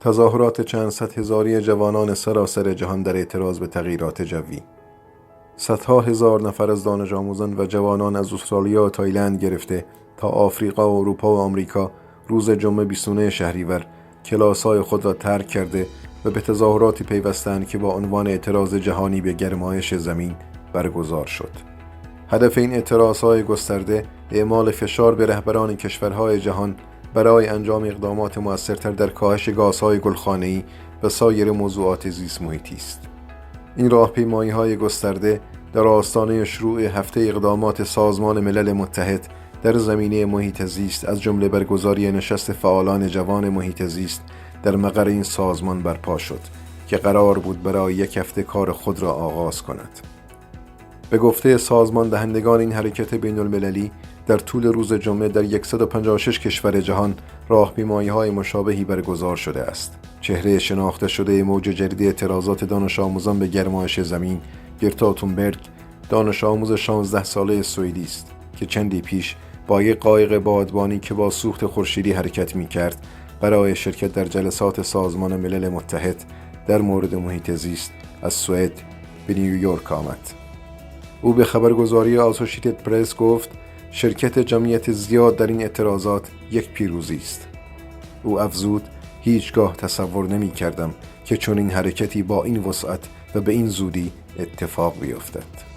تظاهرات چند صد هزاری جوانان سراسر جهان در اعتراض به تغییرات جوی. صدها هزار نفر از دانش آموزان و جوانان از استرالیا و تایلند گرفته تا آفریقا و اروپا و آمریکا روز جمعه 29 شهریور کلاس‌های خود را ترک کرده و به تظاهراتی پیوستند که با عنوان اعتراض جهانی به گرمایش زمین برگزار شد. هدف این اعتراضهای گسترده اعمال فشار به رهبران کشورهای جهان برای انجام اقدامات مؤثرتر در کاهش گازهای گلخانه‌ای و سایر موضوعات زیست محیطی است. این راهپیمایی‌های گسترده در آستانه شروع هفته اقدامات سازمان ملل متحد در زمینه محیط زیست از جمله برگزاری نشست فعالان جوان محیط زیست در مقر این سازمان برپا شد که قرار بود برای یک هفته کار خود را آغاز کند. به گفته سازمان دهندگان این حرکت بین المللی در طول روز جمعه در 156 کشور جهان راهپیمایی‌های مشابهی برگزار شده است. چهره شناخته شده موج جدید اعتراضات دانش آموزان به گرمایش زمین، گرتا تونبرگ، دانش آموز 16 ساله سوئدی است که چندی پیش با یک قایق بادبانی که با سوخت خورشیدی حرکت می‌کرد برای شرکت در جلسات سازمان ملل متحد در مورد محیط زیست از سوئد به نیویورک آمد. او به خبرگزاری آسوشیتد پرس گفت شرکت جمعیت زیاد در این اعتراضات یک پیروزی است. او افزود هیچگاه تصور نمی کردم که چنین حرکتی با این وسعت و به این زودی اتفاق بیفتد.